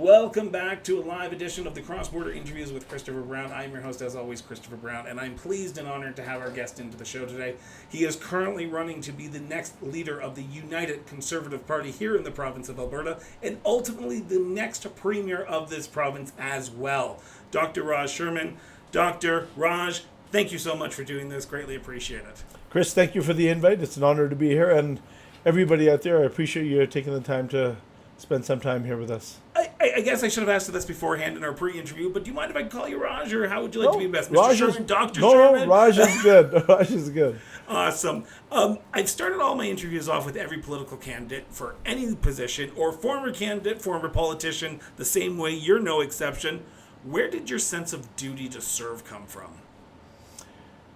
Welcome back to a live edition of the Cross-Border Interviews with Christopher Brown. I'm your host, as always, Christopher Brown, and I'm pleased and honored to have our guest into the show today. He is currently running to be the next leader of the United Conservative Party here in the province of Alberta, and ultimately the next premier of this province as well. Dr. Raj Sherman. Dr. Raj, thank you so much for doing this. Greatly appreciate it. Chris, thank you for the invite. It's an honor to be here, and everybody out there, I appreciate you taking the time to spend some time here with us. I guess I should have asked this beforehand in our pre-interview, but do you mind if I call you Raj, or how would you like to be best? Mr. Raj Sherman, Dr. No, Sherman? Raj is good. Raj is good. Awesome. I've started all my interviews off with every political candidate for any position, or former candidate, former politician, the same way. You're no exception. Where did your sense of duty to serve come from?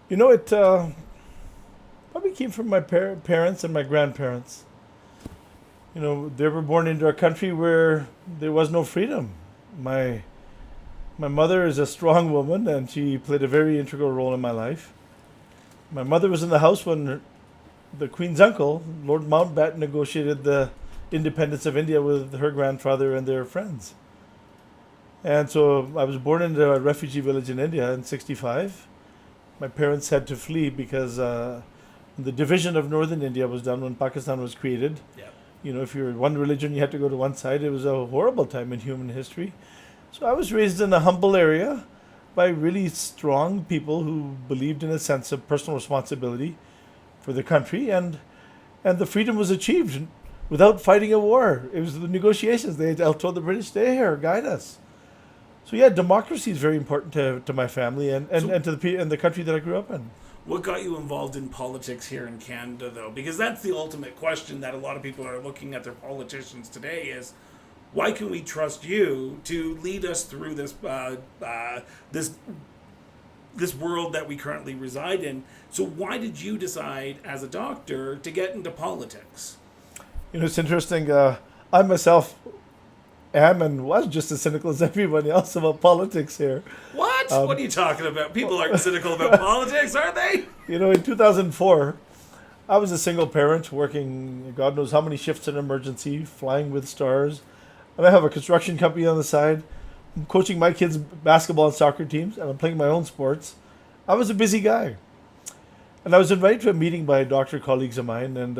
You know, it probably came from my parents and my grandparents. You know, they were born into a country where there was no freedom. My mother is a strong woman, and she played a very integral role in my life. My mother was in the house when the Queen's uncle, Lord Mountbatten, negotiated the independence of India with her grandfather and their friends. And so I was born into a refugee village in India in 1965. My parents had to flee because the division of northern India was done when Pakistan was created. Yeah. You know, if you're one religion, you had to go to one side. It was a horrible time in human history. So I was raised in a humble area by really strong people who believed in a sense of personal responsibility for the country, and the freedom was achieved without fighting a war. It was the negotiations. They told the British, stay here, guide us. So yeah, democracy is very important to my family and to the country that I grew up in. What got you involved in politics here in Canada, though? Because that's the ultimate question that a lot of people are looking at their politicians today is, why can we trust you to lead us through this this world that we currently reside in? So why did you decide, as a doctor, to get into politics? You know, it's interesting. I myself am and was just as cynical as everybody else about politics here. What? What are you talking about? People aren't cynical about politics, are they? You know, in 2004, I was a single parent working God knows how many shifts in emergency, flying with stars. And I have a construction company on the side. I'm coaching my kids' basketball and soccer teams, and I'm playing my own sports. I was a busy guy. And I was invited to a meeting by doctor colleagues of mine, and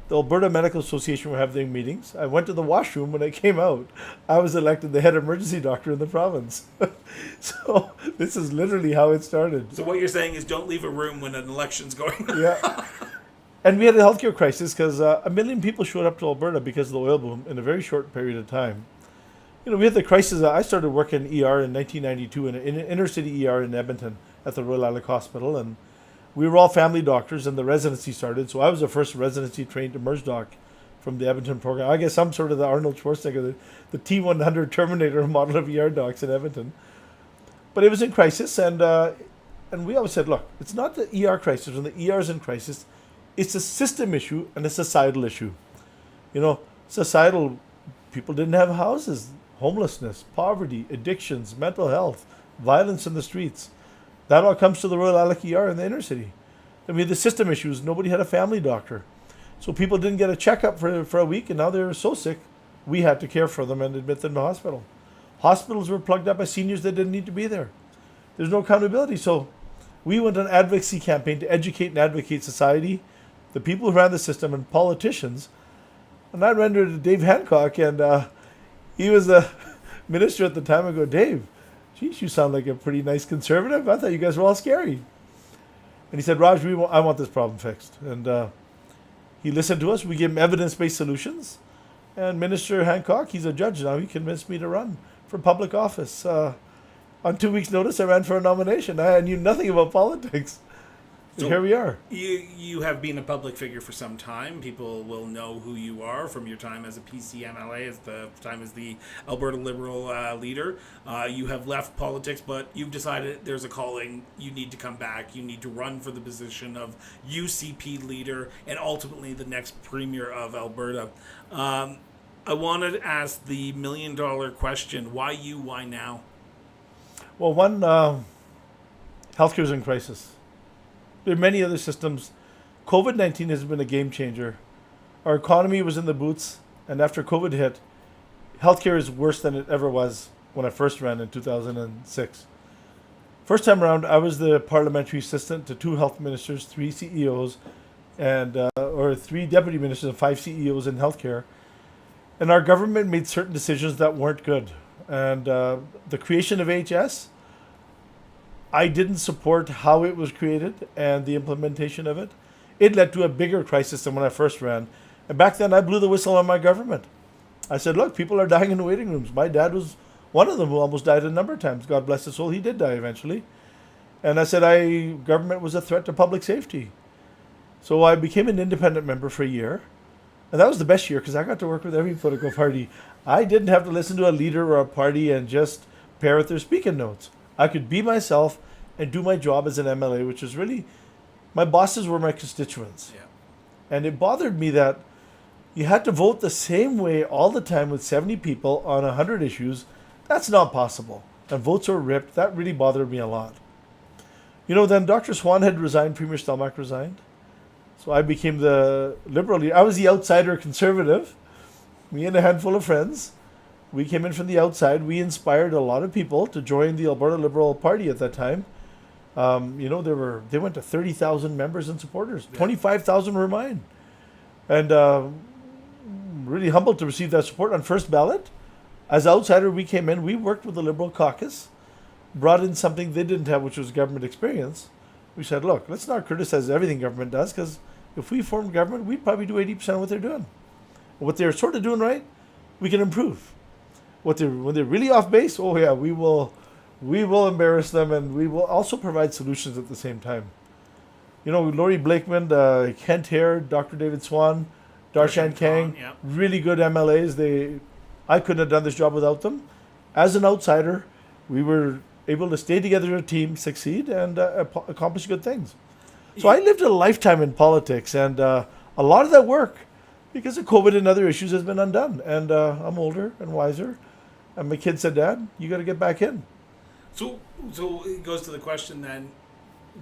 the Alberta Medical Association were having meetings. I went to the washroom. When I came out, I was elected the head emergency doctor in the province. So this is literally how it started. So what you're saying is don't leave a room when an election's going on. Yeah. And we had a healthcare crisis because 1 million people showed up to Alberta because of the oil boom in a very short period of time. You know, we had the crisis. I started working in ER in 1992 in an inner city ER in Edmonton at the Royal Alec Hospital, and we were all family doctors, and the residency started. So I was the first residency trained emerge doc from the Edmonton program. I guess I'm sort of the Arnold Schwarzenegger, the T-100 Terminator model of ER docs in Edmonton. But it was in crisis, and we always said, look, it's not the ER crisis. When the ER is in crisis, it's a system issue and a societal issue. You know, societal, people didn't have houses, homelessness, poverty, addictions, mental health, violence in the streets. That all comes to the Royal Alec ER in the inner city. I mean, the system issues, nobody had a family doctor. So people didn't get a checkup for a week, and now they're so sick, we had to care for them and admit them to hospital. Hospitals were plugged up by seniors that didn't need to be there. There's no accountability. So we went on an advocacy campaign to educate and advocate society, the people who ran the system, and politicians. And I ran into Dave Hancock, and he was a minister at the time. I go, Dave, geez, you sound like a pretty nice conservative. I thought you guys were all scary. And he said, Raj, I want this problem fixed. And he listened to us. We gave him evidence-based solutions. And Minister Hancock, he's a judge now. He convinced me to run for public office. On 2 weeks' notice, I ran for a nomination. I knew nothing about politics. So here we are. You have been a public figure for some time. People will know who you are from your time as a PCMLA, as the time as the Alberta Liberal leader. You have left politics, but you've decided there's a calling. You need to come back. You need to run for the position of UCP leader and ultimately the next premier of Alberta. I wanted to ask the million-dollar question. Why you? Why now? Well, one, healthcare is in crisis. There are many other systems. COVID-19 has been a game changer. Our economy was in the boots, and after COVID hit, healthcare is worse than it ever was when I first ran in 2006. First time around, I was the parliamentary assistant to 2 health ministers, 3 CEOs, and or 3 deputy ministers and 5 CEOs in healthcare. And our government made certain decisions that weren't good. And the creation of HS, I didn't support how it was created and the implementation of it. It led to a bigger crisis than when I first ran. And back then, I blew the whistle on my government. I said, look, people are dying in the waiting rooms. My dad was one of them who almost died a number of times. God bless his soul. He did die eventually. And I said, government was a threat to public safety. So I became an independent member for a year. And that was the best year because I got to work with every political party. I didn't have to listen to a leader or a party and just parrot their speaking notes. I could be myself and do my job as an MLA, which was really, my bosses were my constituents. Yeah. And it bothered me that you had to vote the same way all the time with 70 people on 100 issues. That's not possible. And votes were ripped. That really bothered me a lot. Then Dr. Swan had resigned, Premier Stelmach resigned. So I became the Liberal leader. I was the outsider Conservative. Me and a handful of friends. We came in from the outside. We inspired a lot of people to join the Alberta Liberal Party at that time. They went to 30,000 members and supporters. 25,000 were mine. And really humbled to receive that support on first ballot. As outsider, we came in. We worked with the Liberal caucus. Brought in something they didn't have, which was government experience. We said, look, let's not criticize everything government does, because if we formed government, we'd probably do 80% of what they're doing. What they're sort of doing right, we can improve. When they're really off base, oh yeah, we will embarrass them, and we will also provide solutions at the same time. Laurie Blakeman, Kent Hare, Dr. David Swan, Darshan Kang, yeah. Really good MLAs. I couldn't have done this job without them. As an outsider, we were able to stay together as a team, succeed, and accomplish good things. So I lived a lifetime in politics, and a lot of that work, because of COVID and other issues, has been undone. And I'm older and wiser. And my kid said, Dad, you got to get back in. So it goes to the question then,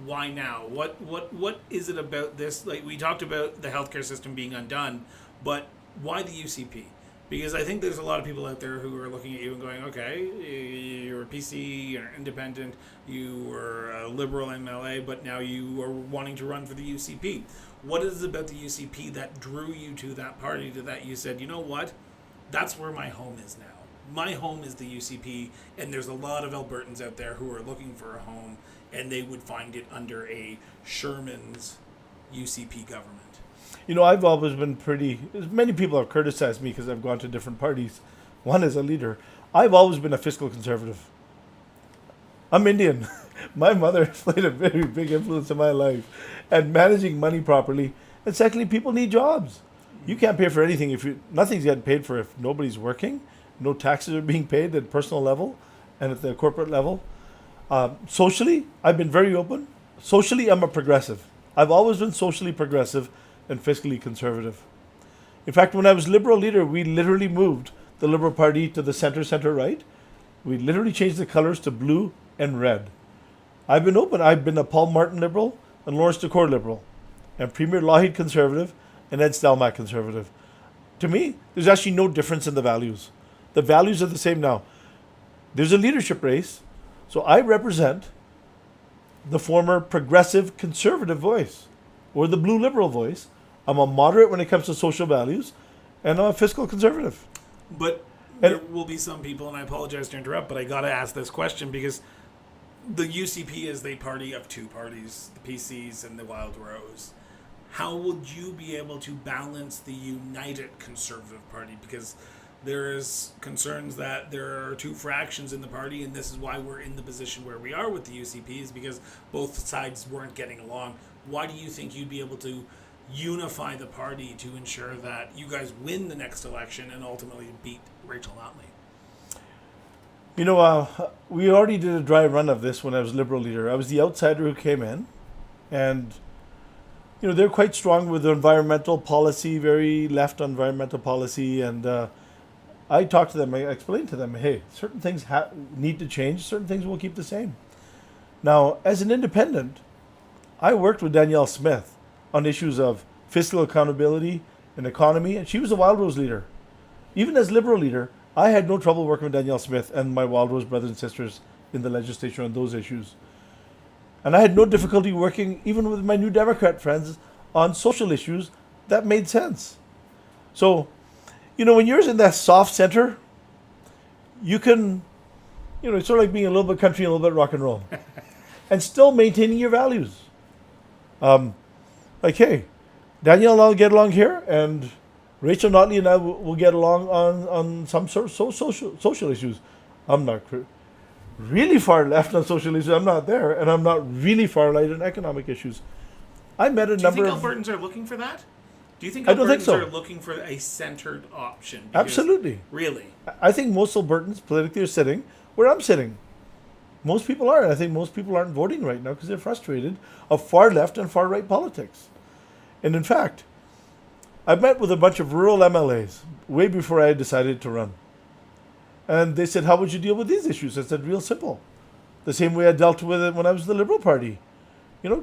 why now? What is it about this? Like, we talked about the healthcare system being undone, but why the UCP? Because I think there's a lot of people out there who are looking at you and going, okay, you're a PC, you're independent, you were a Liberal MLA, but now you are wanting to run for the UCP. What is it about the UCP that drew you to that party, to that you said, you know what, that's where my home is now. My home is the UCP, and there's a lot of Albertans out there who are looking for a home, and they would find it under a Sherman's UCP government. I've always been many people have criticized me because I've gone to different parties. One as a leader. I've always been a fiscal conservative. I'm Indian. My mother played a very big influence in my life. And managing money properly. And secondly, people need jobs. You can't pay for anything nothing's getting paid for if nobody's working. No taxes are being paid at personal level and at the corporate level. Socially, I've been very open. Socially, I'm a progressive. I've always been socially progressive and fiscally conservative. In fact, when I was Liberal leader, we literally moved the Liberal Party to the center-right. We literally changed the colors to blue and red. I've been open. I've been a Paul Martin Liberal and Lawrence Decore Liberal, and Premier Lougheed Conservative and Ed Stelmach Conservative. To me, there's actually no difference in the values. The values are the same now. There's a leadership race, so I represent the former progressive conservative voice, or the blue liberal voice. I'm a moderate when it comes to social values, and I'm a fiscal conservative. But there will be some people, and I apologize to interrupt, but I got to ask this question because the UCP is the party of two parties, the PCs and the Wild Rose. How would you be able to balance the united Conservative Party? Because there is concerns that there are two fractions in the party, and this is why we're in the position where we are with the UCP, is because both sides weren't getting along. Why do you think you'd be able to unify the party to ensure that you guys win the next election and ultimately beat Rachel Notley? We already did a dry run of this when I was Liberal leader. I was the outsider who came in, and they're quite strong with environmental policy, very left on environmental policy, and I talked to them, I explained to them, hey, certain things need to change, certain things will keep the same. Now, as an independent, I worked with Danielle Smith on issues of fiscal accountability and economy, and she was a Wild Rose leader. Even as Liberal leader, I had no trouble working with Danielle Smith and my Wildrose brothers and sisters in the legislature on those issues. And I had no difficulty working even with my New Democrat friends on social issues that made sense. So, when you're in that soft center, you can, it's sort of like being a little bit country and a little bit rock and roll and still maintaining your values. Hey, Danielle and I'll get along here, and Rachel Notley and I will get along on some sort of social issues. I'm not really far left on social issues. I'm not there, and I'm not really far right on economic issues. I met a number of... Do you think Albertans are looking for that? Do you think I don't think Albertans so. are looking for a centered option? Absolutely. Really? I think most Albertans politically are sitting where I'm sitting. Most people are, and I think most people aren't voting right now because they're frustrated of far left and far right politics. And in fact, I met with a bunch of rural MLAs way before I decided to run. And they said, how would you deal with these issues? I said, real simple. The same way I dealt with it when I was in the Liberal Party.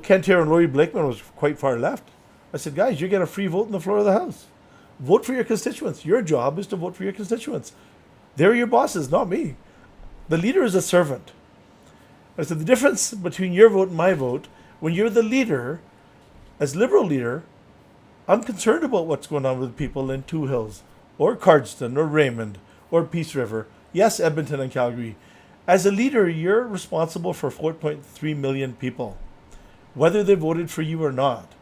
Kent Hare and Laurie Blakeman was quite far left. I said, guys, you get a free vote on the floor of the House. Vote for your constituents. Your job is to vote for your constituents. They're your bosses, not me. The leader is a servant. I said, the difference between your vote and my vote, when you're the leader, as Liberal leader, I'm concerned about what's going on with people in Two Hills, or Cardston, or Raymond, or Peace River. Yes, Edmonton and Calgary. As a leader, you're responsible for 4.3 million people, whether they voted for you or not.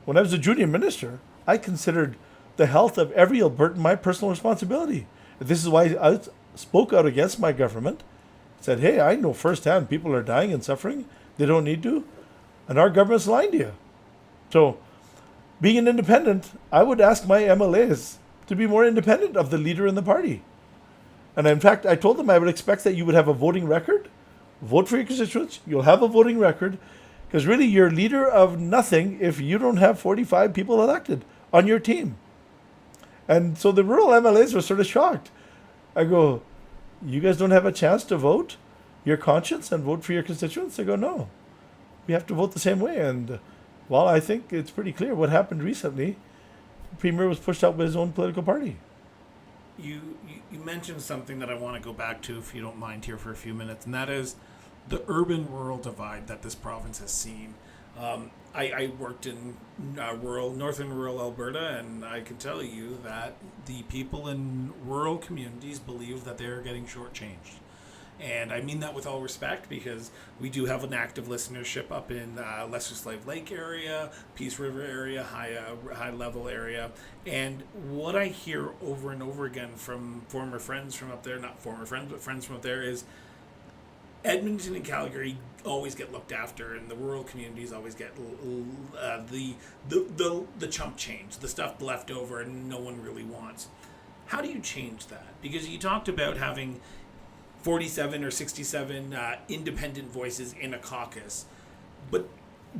When I was a junior minister, I considered the health of every Albertan my personal responsibility. This is why I spoke out against my government. Said, hey, I know firsthand people are dying and suffering. They don't need to. And our government's lying to you. So, being an independent, I would ask my MLAs to be more independent of the leader in the party. And in fact, I told them I would expect that you would have a voting record. Vote for your constituents. You'll have a voting record. Because really, you're leader of nothing if you don't have 45 people elected on your team. And so the rural MLAs were sort of shocked. I go, you guys don't have a chance to vote your conscience and vote for your constituents? They go, no. We have to vote the same way. And, well, I think it's pretty clear what happened recently. The Premier was pushed out by his own political party. You mentioned something that I want to go back to, if you don't mind, here for a few minutes, and that is the urban-rural divide that this province has seen. I worked in northern rural Alberta, and I can tell you that the people in rural communities believe that they're getting shortchanged. And I mean that with all respect, because we do have an active listenership up in Lesser Slave Lake area, Peace River area, high level area. And what I hear over and over again from former friends from up there, not former friends, but friends from up there, is Edmonton and Calgary always get looked after, and the rural communities always get the chump change, the stuff left over and no one really wants. How do you change that? Because you talked about having 47 or 67 independent voices in a caucus, but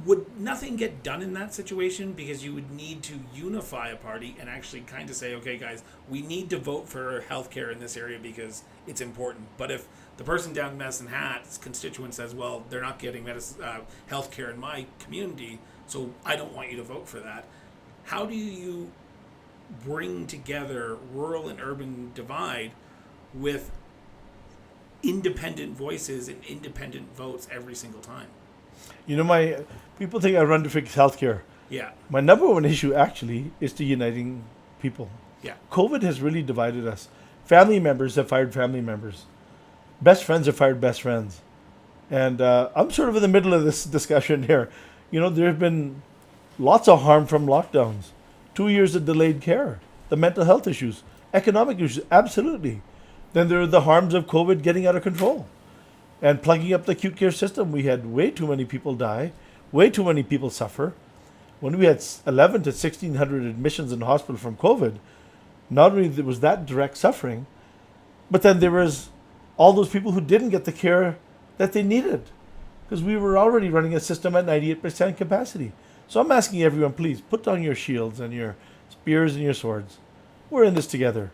would nothing get done in that situation? Because you would need to unify a party and actually kind of say, okay, guys, we need to vote for healthcare in this area because it's important. But if the person down in Medicine Hat's constituent says, well, they're not getting healthcare in my community, so I don't want you to vote for that. How do you bring together rural and urban divide with independent voices and independent votes every single time? My people think I run to fix healthcare. Yeah. My number one issue actually is to uniting people. Yeah. COVID has really divided us. Family members have fired family members. Best friends have fired best friends. And I'm sort of in the middle of this discussion here. There have been lots of harm from lockdowns. 2 years of delayed care. The mental health issues. Economic issues, absolutely. Then there are the harms of COVID getting out of control. And plugging up the acute care system. We had way too many people die. Way too many people suffer. When we had 11 to 1,600 admissions in hospital from COVID, not only was that direct suffering, but then there was all those people who didn't get the care that they needed, because we were already running a system at 98% capacity. So I'm asking everyone, please, put down your shields and your spears and your swords. We're in this together.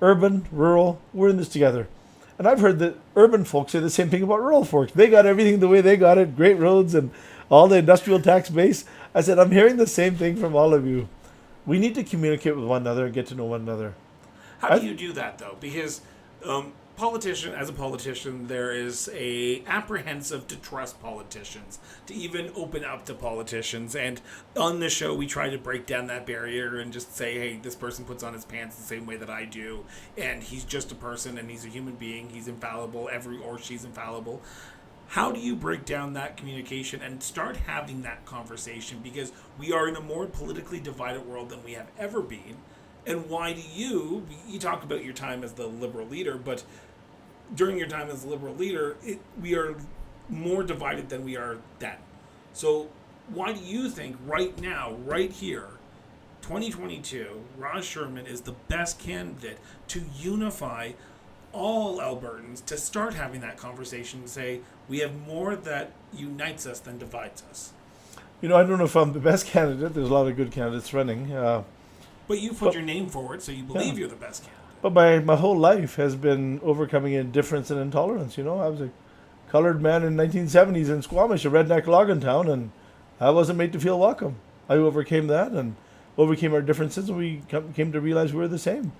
Urban, rural, we're in this together. And I've heard that urban folks say the same thing about rural folks. They got everything the way they got it, great roads and all the industrial tax base. I said, I'm hearing the same thing from all of you. We need to communicate with one another and get to know one another. How do you do that, though? Because as a politician, there is a apprehensive to trust politicians, to even open up to politicians. And on this show, we try to break down that barrier and just say, hey, this person puts on his pants the same way that I do, and he's just a person, and he's a human being. He's infallible, or she's infallible. How do you break down that communication and start having that conversation? Because we are in a more politically divided world than we have ever been. And why do you talk about your time as the Liberal leader, but during your time as a Liberal leader, we are more divided than we are then. So why do you think right now, right here, 2022, Raj Sherman is the best candidate to unify all Albertans, to start having that conversation and say, we have more that unites us than divides us? I don't know if I'm the best candidate. There's a lot of good candidates running. But you put your name forward, so you believe you're the best candidate. But my whole life has been overcoming indifference and intolerance. I was a colored man in 1970s in Squamish, a redneck logging town, and I wasn't made to feel welcome. I overcame that and overcame our differences, and we came to realize we were the same.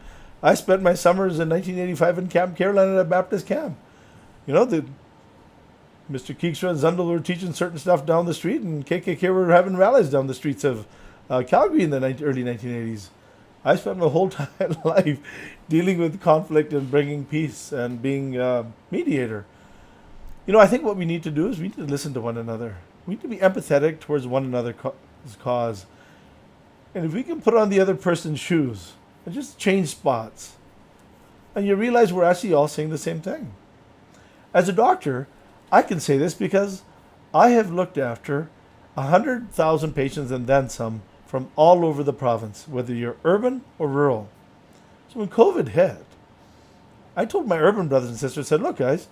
I spent my summers in 1985 in Camp Caroline at a Baptist camp. Mr. Keekstra and Zundel were teaching certain stuff down the street, and KKK were having rallies down the streets of Calgary in the early 1980s. I spent my whole life dealing with conflict and bringing peace and being a mediator. I think what we need to do is we need to listen to one another. We need to be empathetic towards one another's cause. And if we can put on the other person's shoes and just change spots, and you realize we're actually all saying the same thing. As a doctor, I can say this because I have looked after 100,000 patients and then some from all over the province, whether you're urban or rural. So when COVID hit, I told my urban brothers and sisters, I said, look guys,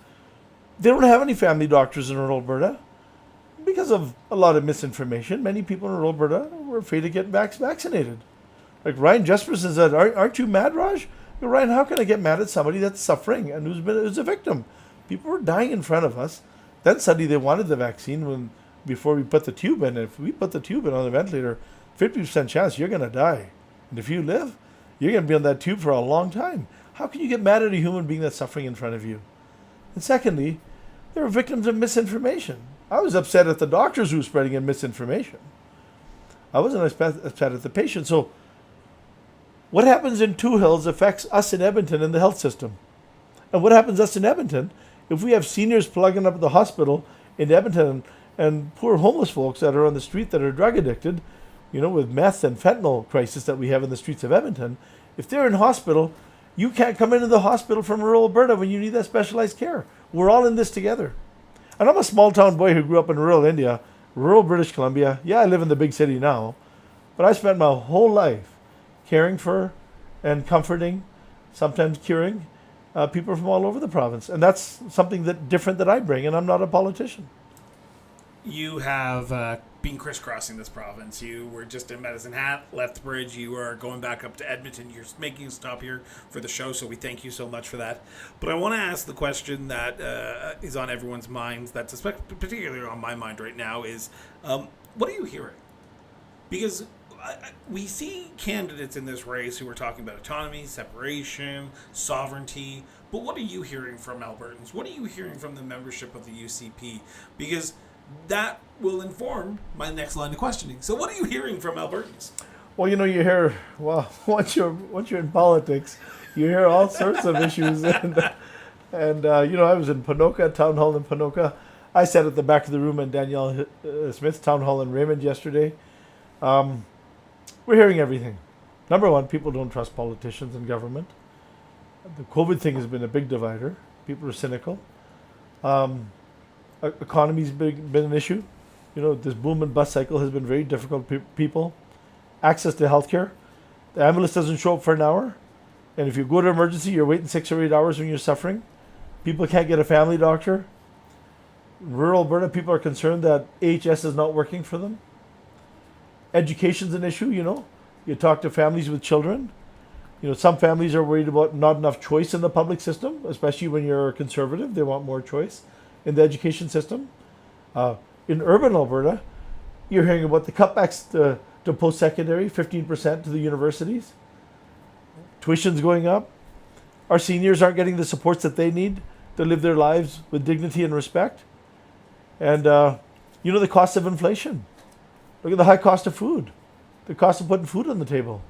they don't have any family doctors in rural Alberta because of a lot of misinformation. Many people in rural Alberta were afraid to get vaccinated. Like Ryan Jesperson said, aren't you mad, Raj? Ryan, how can I get mad at somebody that's suffering and who's a victim? People were dying in front of us. Then suddenly they wanted the vaccine before we put the tube in. If we put the tube in on the ventilator, 50% chance you're going to die. And if you live, you're going to be on that tube for a long time. How can you get mad at a human being that's suffering in front of you? And secondly, they were victims of misinformation. I was upset at the doctors who were spreading in misinformation. I wasn't upset at the patient. So what happens in Two Hills affects us in Edmonton in the health system. And what happens to us in Edmonton if we have seniors plugging up at the hospital in Edmonton and poor homeless folks that are on the street that are drug addicted, with meth and fentanyl crisis that we have in the streets of Edmonton, if they're in hospital, you can't come into the hospital from rural Alberta when you need that specialized care. We're all in this together. And I'm a small town boy who grew up in rural India, rural British Columbia. Yeah, I live in the big city now, but I spent my whole life caring for and comforting, sometimes curing, people from all over the province. And that's something different that I bring, and I'm not a politician. You have been crisscrossing this province. You were just in Medicine Hat, Lethbridge. You are going back up to Edmonton. You're making a stop here for the show, so we thank you so much for that. But I want to ask the question that is on everyone's minds, that's particularly on my mind right now, is what are you hearing? Because we see candidates in this race who are talking about autonomy, separation, sovereignty, but what are you hearing from Albertans? What are you hearing from the membership of the UCP? Because that will inform my next line of questioning. So what are you hearing from Albertans? Well, you hear, once you're in politics, you hear all sorts of issues. And I was in Ponoka, town hall in Ponoka. I sat at the back of the room in Danielle Smith's town hall in Raymond yesterday. We're hearing everything. Number one, people don't trust politicians and government. The COVID thing has been a big divider. People are cynical. Economy's been an issue. This boom and bust cycle has been very difficult for people. Access to healthcare. The ambulance doesn't show up for an hour. And if you go to emergency, you're waiting 6 or 8 hours when you're suffering. People can't get a family doctor. In rural Alberta, people are concerned that AHS is not working for them. Education's an issue, You talk to families with children. Some families are worried about not enough choice in the public system, especially when you're conservative. They want more choice in the education system. In urban Alberta, you're hearing about the cutbacks to post-secondary, 15% to the universities. Tuition's going up. Our seniors aren't getting the supports that they need to live their lives with dignity and respect. And the cost of inflation. Look at the high cost of food, the cost of putting food on the table.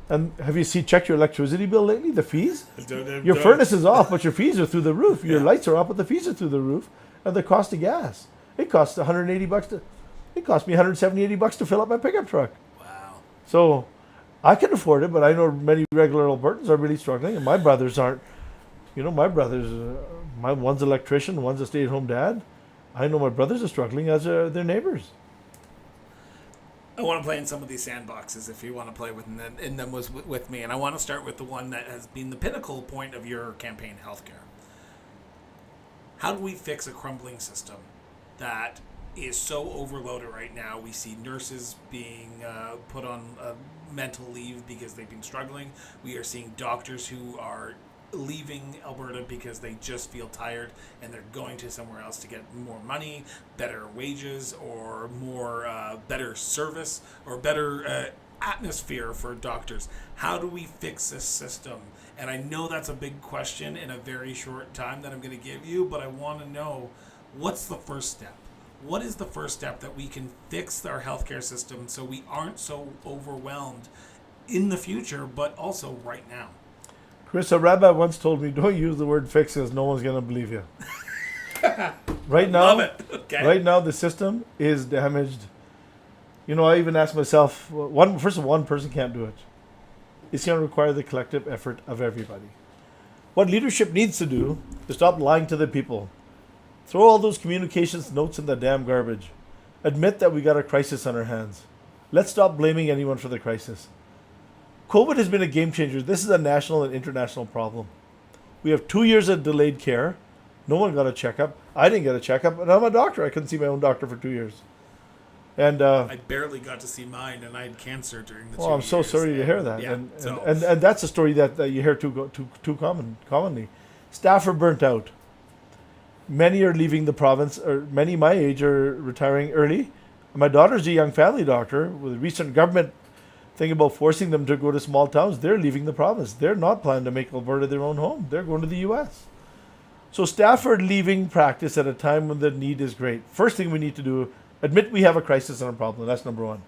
And have you checked your electricity bill lately? The fees? Your furnace is off, but your fees are through the roof. Your lights are off, but the fees are through the roof. And the cost of gas. It costs $180 it cost me $170-$80 to fill up my pickup truck. Wow. So I can afford it, but I know many regular Albertans are really struggling, and my brothers aren't. One's an electrician, one's a stay-at-home dad. I know my brothers are struggling, as are their neighbors. I want to play in some of these sandboxes if you want to play in them with me. And I want to start with the one that has been the pinnacle point of your campaign, healthcare. How do we fix a crumbling system that is so overloaded right now? We see nurses being put on mental leave because they've been struggling. We are seeing doctors who are leaving Alberta because they just feel tired and they're going to somewhere else to get more money, better wages, or more better service, or better atmosphere for doctors. How do we fix this system? And I know that's a big question in a very short time that I'm going to give you, but I want to know, what's the first step? What is the first step that we can fix our healthcare system so we aren't so overwhelmed in the future, but also right now? Chris, a rabbi once told me, don't use the word fix because no one's going to believe you. Right now, Love it. Okay. Right now, the system is damaged. I even asked myself, one person can't do it. It's going to require the collective effort of everybody. What leadership needs to do is stop lying to the people. Throw all those communications notes in the damn garbage. Admit that we got a crisis on our hands. Let's stop blaming anyone for the crisis. COVID has been a game changer. This is a national and international problem. We have 2 years of delayed care. No one got a checkup. I didn't get a checkup, and I'm a doctor. I couldn't see my own doctor for 2 years. And I barely got to see mine, and I had cancer during the 2 years. I'm so sorry to hear that. Yeah, and that's a story that you hear too commonly. Staff are burnt out. Many are leaving the province, or many my age are retiring early. My daughter's a young family doctor. With the recent government thing about forcing them to go to small towns, they're leaving the province. They're not planning to make Alberta their own home. They're going to the U.S. So staff are leaving practice at a time when the need is great. First thing we need to do, admit we have a crisis and a problem. That's number one.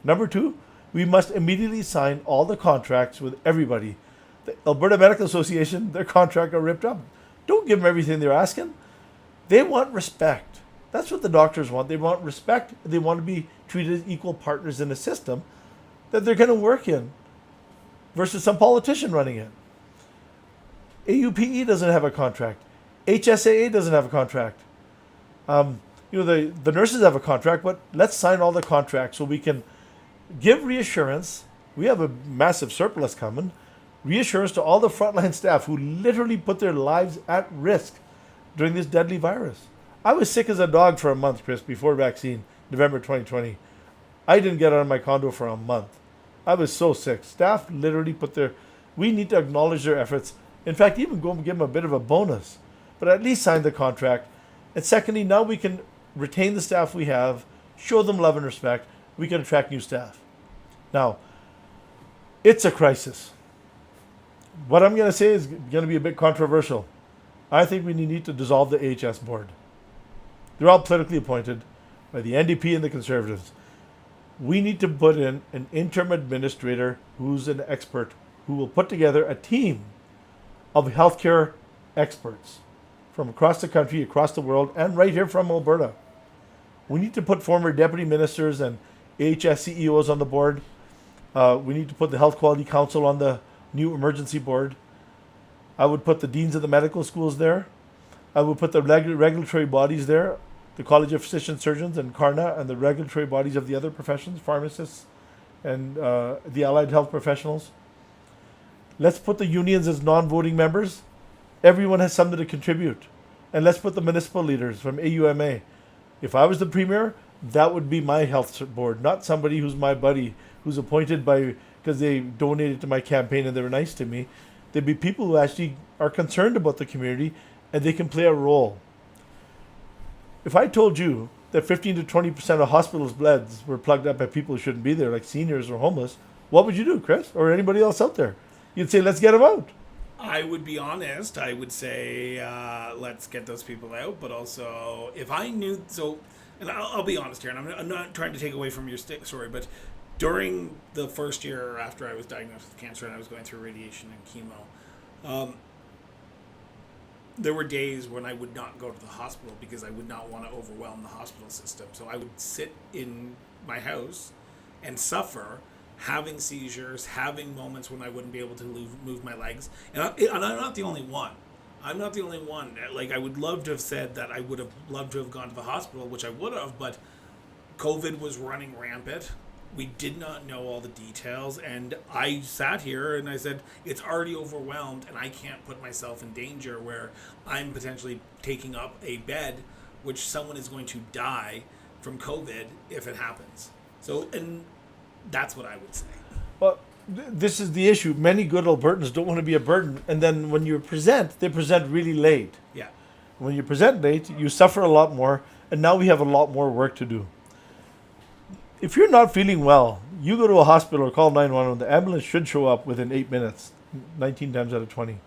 Number two, we must immediately sign all the contracts with everybody. The Alberta Medical Association, their contract are ripped up. Don't give them everything they're asking. They want respect. That's what the doctors want. They want respect. They want to be treated as equal partners in a system that they're going to work in versus some politician running it. AUPE doesn't have a contract. HSAA doesn't have a contract. The nurses have a contract, but let's sign all the contracts so we can give reassurance. We have a massive surplus coming. Reassurance to all the frontline staff who literally put their lives at risk during this deadly virus. I was sick as a dog for a month, Chris, before vaccine, November 2020. I didn't get out of my condo for a month. I was so sick. Staff literally we need to acknowledge their efforts. In fact, even go and give them a bit of a bonus, but at least sign the contract. And secondly, now we can retain the staff we have, show them love and respect. We can attract new staff. Now, it's a crisis. What I'm going to say is going to be a bit controversial. I think we need to dissolve the AHS board. They're all politically appointed by the NDP and the Conservatives. We need to put in an interim administrator who's an expert, who will put together a team of healthcare experts from across the country, across the world, and right here from Alberta. We need to put former deputy ministers and AHS CEOs on the board. We need to put the Health Quality Council on the new emergency board. I would put the deans of the medical schools there. I would put the regulatory bodies there, the College of Physician Surgeons and CARNA, and the regulatory bodies of the other professions, pharmacists and the allied health professionals. Let's put the unions as non-voting members. Everyone has something to contribute. And let's put the municipal leaders from AUMA. If I was the premier, that would be my health board, not somebody who's my buddy, who's appointed because they donated to my campaign and they were nice to me. They'd be people who actually are concerned about the community and they can play a role. If I told you that 15 to 20% of hospitals' beds were plugged up by people who shouldn't be there, like seniors or homeless, what would you do, Chris, or anybody else out there? You'd say, let's get them out. I would be honest. I would say let's get those people out. But also, if I knew so, and I'll be honest here, and I'm not trying to take away from your story, but during the first year after I was diagnosed with cancer and I was going through radiation and chemo, there were days when I would not go to the hospital because I would not want to overwhelm the hospital system. So I would sit in my house and suffer, having seizures, having moments when I wouldn't be able to move my legs. And I'm not the only one. I'm not the only one. Like, I would love to have said that I would have loved to have gone to the hospital, which I would have, but COVID was running rampant. We did not know all the details, and I sat here and I said, it's already overwhelmed, and I can't put myself in danger where I'm potentially taking up a bed, which someone is going to die from COVID if it happens. So, and that's what I would say. Well, this is the issue. Many good Albertans don't want to be a burden, and then when you present, they present really late. Yeah. When you present late, you suffer a lot more, and now we have a lot more work to do. If you're not feeling well, you go to a hospital or call 911. The ambulance should show up within 8 minutes, 19 times out of 20.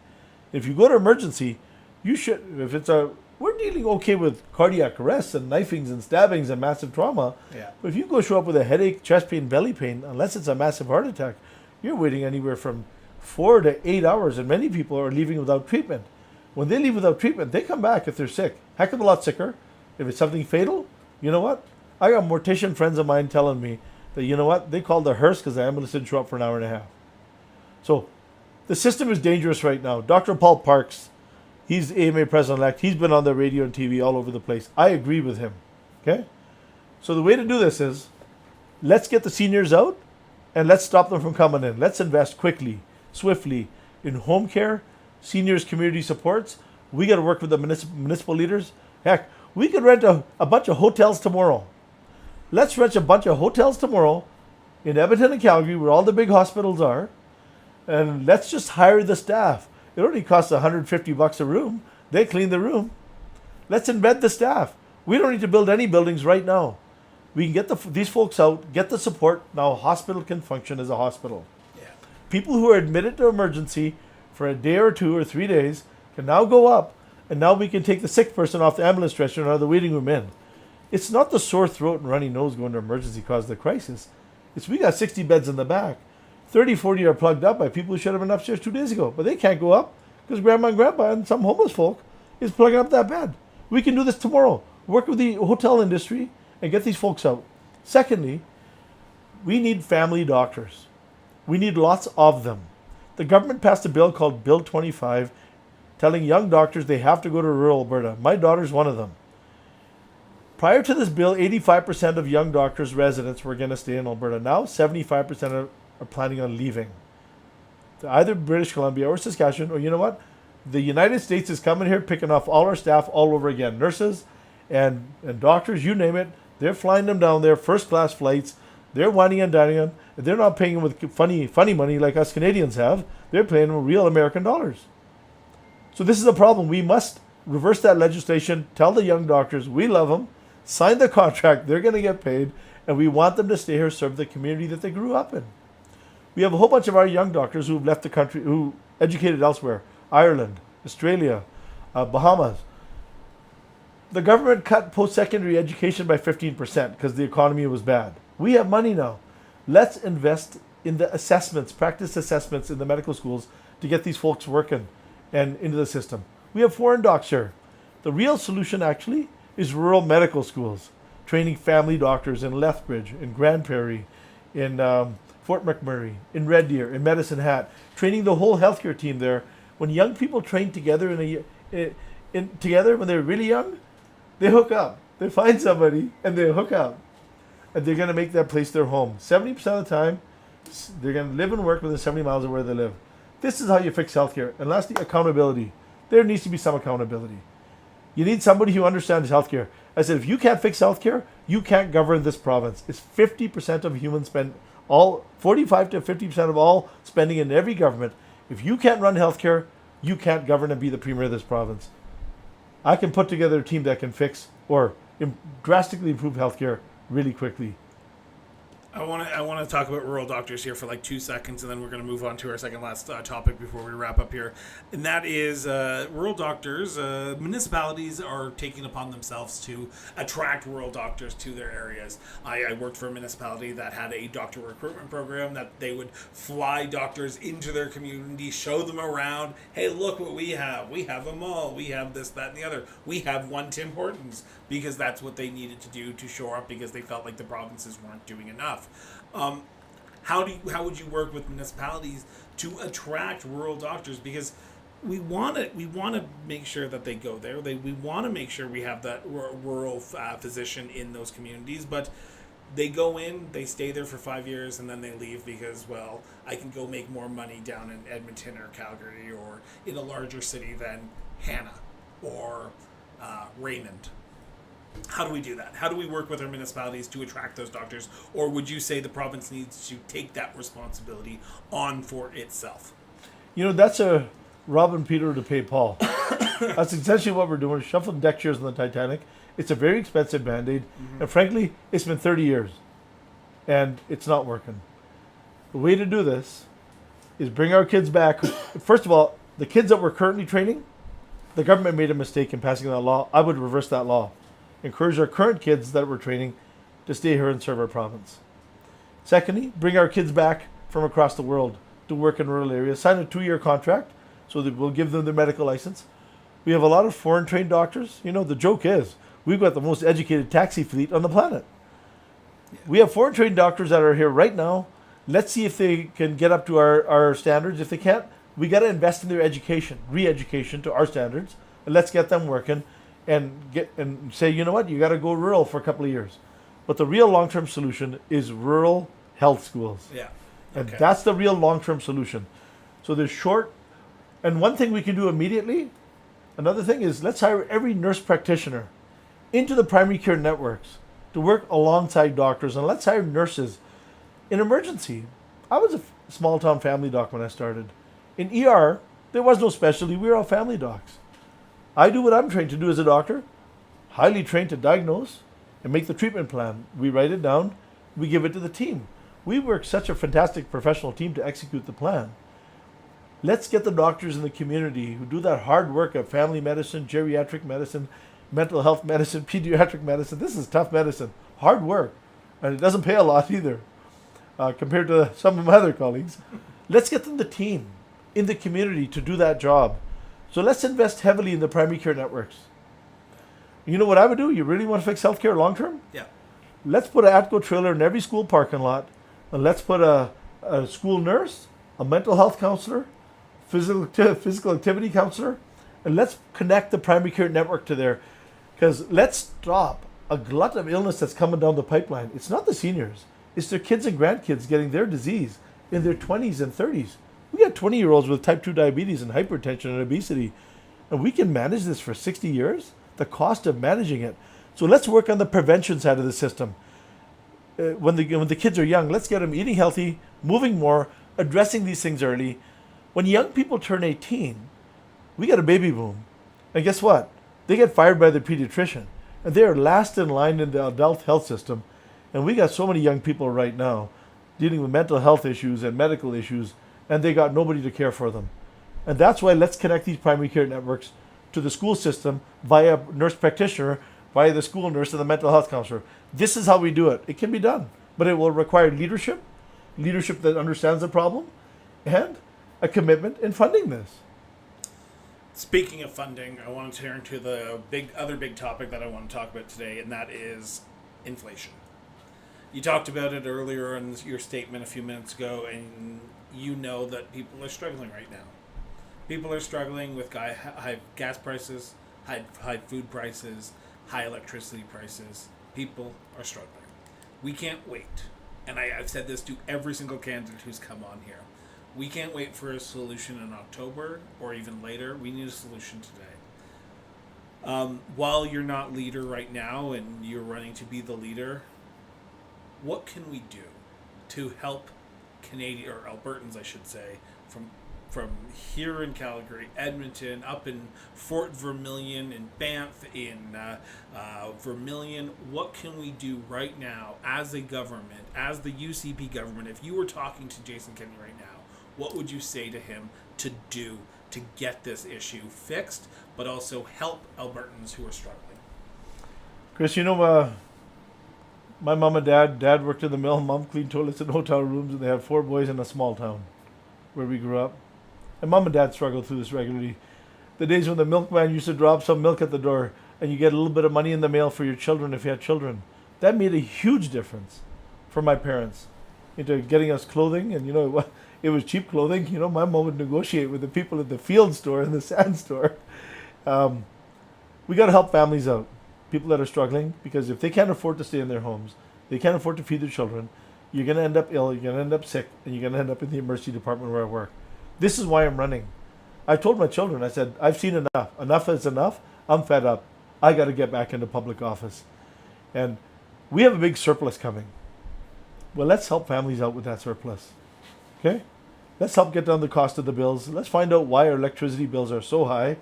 If you go to emergency, you should, if it's a, we're dealing okay with cardiac arrests and knifings and stabbings and massive trauma. Yeah. But if you go show up with a headache, chest pain, belly pain, unless it's a massive heart attack, you're waiting anywhere from 4 to 8 hours, and many people are leaving without treatment. When they leave without treatment, they come back if they're sick. Heck of a lot sicker. If it's something fatal, you know what? I got mortician friends of mine telling me that, you know what, they called the hearse because the ambulance didn't show up for an hour and a half. So the system is dangerous right now. Dr. Paul Parks, he's AMA president-elect. He's been on the radio and TV all over the place. I agree with him. Okay? So the way to do this is, let's get the seniors out and let's stop them from coming in. Let's invest quickly, swiftly in home care, seniors community supports. We got to work with the municipal leaders. Heck, we could rent a bunch of hotels tomorrow. Let's rent a bunch of hotels tomorrow in Edmonton and Calgary, where all the big hospitals are, and let's just hire the staff. It only costs $150 a room. They clean the room. Let's embed the staff. We don't need to build any buildings right now. We can get these folks out, get the support. Now a hospital can function as a hospital. Yeah. People who are admitted to emergency for a day or 2 or 3 days can now go up, and now we can take the sick person off the ambulance stretcher and out of the waiting room in. It's not the sore throat and runny nose going to emergency caused the crisis. It's we got 60 beds in the back. 30, 40 are plugged up by people who should have been upstairs 2 days ago, but they can't go up because grandma and grandpa and some homeless folk is plugging up that bed. We can do this tomorrow. Work with the hotel industry and get these folks out. Secondly, we need family doctors. We need lots of them. The government passed a bill called Bill 25 telling young doctors they have to go to rural Alberta. My daughter's one of them. Prior to this bill, 85% of young doctors' residents were going to stay in Alberta. Now, 75% are planning on leaving to either British Columbia or Saskatchewan, or you know what? The United States is coming here, picking off all our staff all over again. Nurses and doctors, you name it. They're flying them down there, first-class flights. They're wining and dining them. They're not paying them with funny money like us Canadians have. They're paying them with real American dollars. So this is a problem. We must reverse that legislation, tell the young doctors we love them, sign the contract, they're going to get paid, and we want them to stay here, serve the community that they grew up in. We have a whole bunch of our young doctors who've left the country, who educated elsewhere, Ireland, Australia, Bahamas. The government cut post-secondary education by 15% because the economy was bad. We have money now. Let's invest in the assessments, practice assessments in the medical schools to get these folks working and into the system. We have foreign docs here. The real solution actually is rural medical schools, training family doctors in Lethbridge, in Grand Prairie, in Fort McMurray, in Red Deer, in Medicine Hat, training the whole healthcare team there. When young people train together together when they're really young, they hook up. They find somebody and they hook up, and they're going to make that place their home. 70% of the time, they're going to live and work within 70 miles of where they live. This is how you fix healthcare. And lastly, accountability. There needs to be some accountability. You need somebody who understands healthcare. I said, if you can't fix healthcare, you can't govern this province. It's 50% of human spend, 45 to 50% of all spending in every government. If you can't run healthcare, you can't govern and be the premier of this province. I can put together a team that can fix or drastically improve healthcare really quickly. I want to talk about rural doctors here for like 2 seconds, and then we're going to move on to our second last topic before we wrap up here, and that is rural doctors. Municipalities are taking upon themselves to attract rural doctors to their areas. I worked for a municipality that had a doctor recruitment program that they would fly doctors into their community, show them around. Hey, look what we have. We have a mall. We have this, that, and the other. We have one Tim Hortons, because that's what they needed to do to shore up, because they felt like the provinces weren't doing enough. How would you work with municipalities to attract rural doctors? Because we want to make sure that they go there. We want to make sure we have that rural physician in those communities, but they go in, they stay there for 5 years, and then they leave because, well, I can go make more money down in Edmonton or Calgary or in a larger city than Hannah or Raymond. How do we do that? How do we work with our municipalities to attract those doctors? Or would you say the province needs to take that responsibility on for itself? That's a robbing Peter to pay Paul. That's essentially what we're doing, shuffling deck chairs on the Titanic. It's a very expensive Band-Aid. Mm-hmm. And frankly, it's been 30 years. And it's not working. The way to do this is bring our kids back. First of all, the kids that we're currently training, the government made a mistake in passing that law. I would reverse that law. Encourage our current kids that we're training to stay here and serve our province. Secondly, bring our kids back from across the world to work in rural areas. Sign a 2-year contract so that we'll give them their medical license. We have a lot of foreign trained doctors. The joke is we've got the most educated taxi fleet on the planet. Yeah. We have foreign trained doctors that are here right now. Let's see if they can get up to our standards. If they can't, we got to invest in their education, re-education to our standards, and let's get them working. And say, you know what, you got to go rural for a couple of years. But the real long-term solution is rural health schools. Yeah. Okay. And that's the real long-term solution. So there's short, and one thing we can do immediately, another thing is let's hire every nurse practitioner into the primary care networks to work alongside doctors, and let's hire nurses in emergency. I was a small-town family doc when I started. In ER, there was no specialty. We were all family docs. I do what I'm trained to do as a doctor, highly trained to diagnose and make the treatment plan. We write it down, we give it to the team. We work such a fantastic professional team to execute the plan. Let's get the doctors in the community who do that hard work of family medicine, geriatric medicine, mental health medicine, pediatric medicine. This is tough medicine, hard work, and it doesn't pay a lot either compared to some of my other colleagues. Let's get them the team in the community to do that job. So let's invest heavily in the primary care networks. You know what I would do? You really want to fix healthcare long term? Yeah. Let's put an ATCO trailer in every school parking lot, and let's put a school nurse, a mental health counselor, physical activity counselor, and let's connect the primary care network to there. Because let's stop a glut of illness that's coming down the pipeline. It's not the seniors. It's their kids and grandkids getting their disease in their 20s and 30s. We got 20-year-olds with type 2 diabetes and hypertension and obesity, and we can manage this for 60 years? The cost of managing it. So let's work on the prevention side of the system. When the kids are young, let's get them eating healthy, moving more, addressing these things early. When young people turn 18, we got a baby boom. And guess what? They get fired by their pediatrician, and they are last in line in the adult health system. And we got so many young people right now dealing with mental health issues and medical issues, and they got nobody to care for them. And that's why let's connect these primary care networks to the school system via nurse practitioner, via the school nurse and the mental health counselor. This is how we do it. It can be done, but it will require leadership that understands the problem, and a commitment in funding this. Speaking of funding, I want to turn to the other big topic that I want to talk about today, and that is inflation. You talked about it earlier in your statement a few minutes ago, and you know that people are struggling right now. People are struggling with high gas prices, high food prices, high electricity prices. People are struggling. We can't wait. And I've said this to every single candidate who's come on here. We can't wait for a solution in October or even later. We need a solution today. While you're not leader right now and you're running to be the leader, what can we do to help Canadian, or Albertans, I should say, from from here in Calgary, Edmonton, up in Fort Vermilion, in Banff, in Vermilion. What can we do right now as a government, as the UCP government? If you were talking to Jason Kenney right now, what would you say to him to do to get this issue fixed, but also help Albertans who are struggling? Chris, my mom and dad worked in the mill, mom cleaned toilets in hotel rooms, and they had 4 boys in a small town where we grew up. And mom and dad struggled through this regularly. The days when the milkman used to drop some milk at the door and you get a little bit of money in the mail for your children if you had children. That made a huge difference for my parents into getting us clothing. And it was cheap clothing. My mom would negotiate with the people at the field store and the sand store. We got to help families out, people that are struggling, because if they can't afford to stay in their homes, they can't afford to feed their children, you're going to end up ill, you're going to end up sick, and you're going to end up in the emergency department where I work. This is why I'm running. I told my children, I said, I've seen enough. Enough is enough. I'm fed up. I got to get back into public office. And we have a big surplus coming. Well, let's help families out with that surplus. Okay? Let's help get down the cost of the bills. Let's find out why our electricity bills are so high.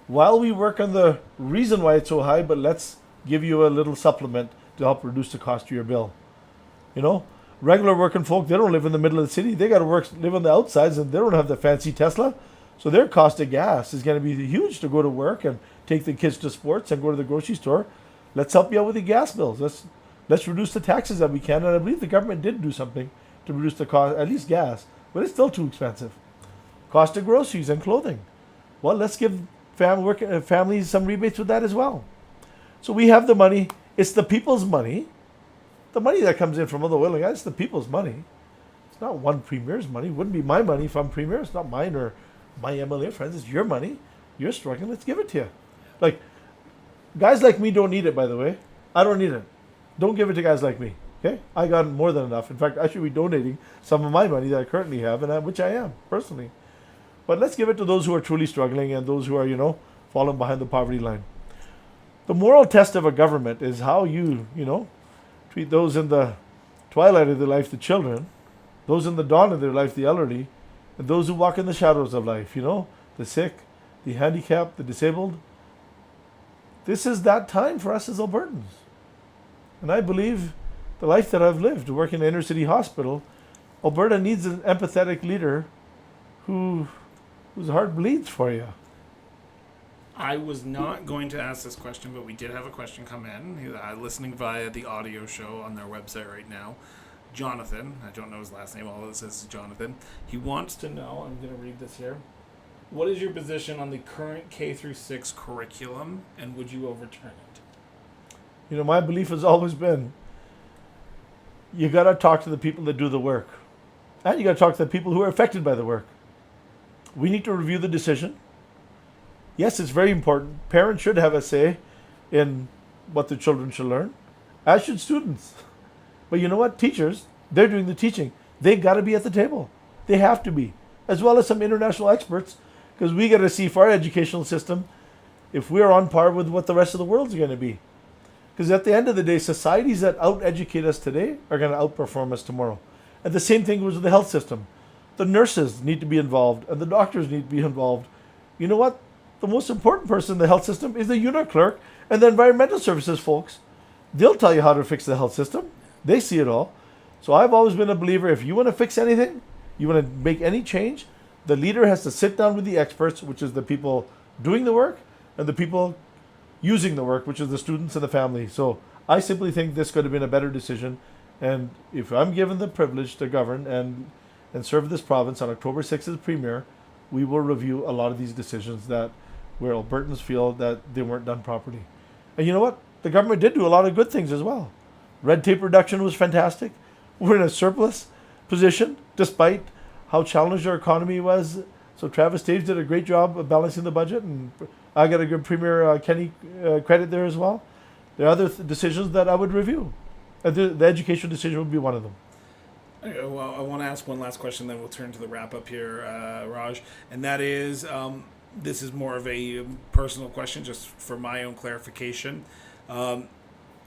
While we work on the reason why it's so high, but let's give you a little supplement to help reduce the cost of your bill. Regular working folk, they don't live in the middle of the city. They got to live on the outsides, and they don't have the fancy Tesla. So their cost of gas is going to be huge to go to work and take the kids to sports and go to the grocery store. Let's help you out with the gas bills. Let's reduce the taxes that we can. And I believe the government did do something to reduce the cost, at least gas, but it's still too expensive. Cost of groceries and clothing. Well, let's give families some rebates with that as well. So we have the money. It's the people's money. The money that comes in from all the oil and gas, it's the people's money. It's not one premier's money. It wouldn't be my money if I'm premier. It's not mine or my MLA friends. It's your money. You're struggling. Let's give it to you. Like, guys like me don't need it, by the way. I don't need it. Don't give it to guys like me. Okay? I got more than enough. In fact, I should be donating some of my money that I currently have, and which I am, personally. But let's give it to those who are truly struggling and those who are, falling behind the poverty line. The moral test of a government is how you, treat those in the twilight of their life, the children, those in the dawn of their life, the elderly, and those who walk in the shadows of life, the sick, the handicapped, the disabled. This is that time for us as Albertans. And I believe the life that I've lived, working in an inner city hospital, Alberta needs an empathetic leader whose heart bleeds for you. I was not going to ask this question, but we did have a question come in. Listening via the audio show on their website right now. Jonathan, I don't know his last name, all it says is Jonathan. He wants to know, I'm going to read this here. What is your position on the current K-6 curriculum, and would you overturn it? My belief has always been, you got to talk to the people that do the work. And you got to talk to the people who are affected by the work. We need to review the decision. Yes, it's very important. Parents should have a say in what their children should learn, as should students. But you know what? Teachers, they're doing the teaching. They got to be at the table. They have to be, as well as some international experts, because we got to see for our educational system if we're on par with what the rest of the world's going to be. Because at the end of the day, societies that out-educate us today are going to outperform us tomorrow. And the same thing was with the health system. The nurses need to be involved, and the doctors need to be involved. You know what? The most important person in the health system is the unit clerk and the environmental services folks. They'll tell you how to fix the health system. They see it all. So I've always been a believer, if you want to fix anything, you want to make any change, the leader has to sit down with the experts, which is the people doing the work, and the people using the work, which is the students and the family. So I simply think this could have been a better decision. And if I'm given the privilege to govern and serve this province on October 6th as Premier, we will review a lot of these decisions where Albertans feel that they weren't done properly. And you know what? The government did do a lot of good things as well. Red tape reduction was fantastic. We're in a surplus position, despite how challenged our economy was. So Travis Taves did a great job of balancing the budget, and I got to give Premier Kenney credit there as well. There are other decisions that I would review. The education decision would be one of them. Okay, well, I want to ask one last question, then we'll turn to the wrap-up here, Raj. And that is, this is more of a personal question, just for my own clarification.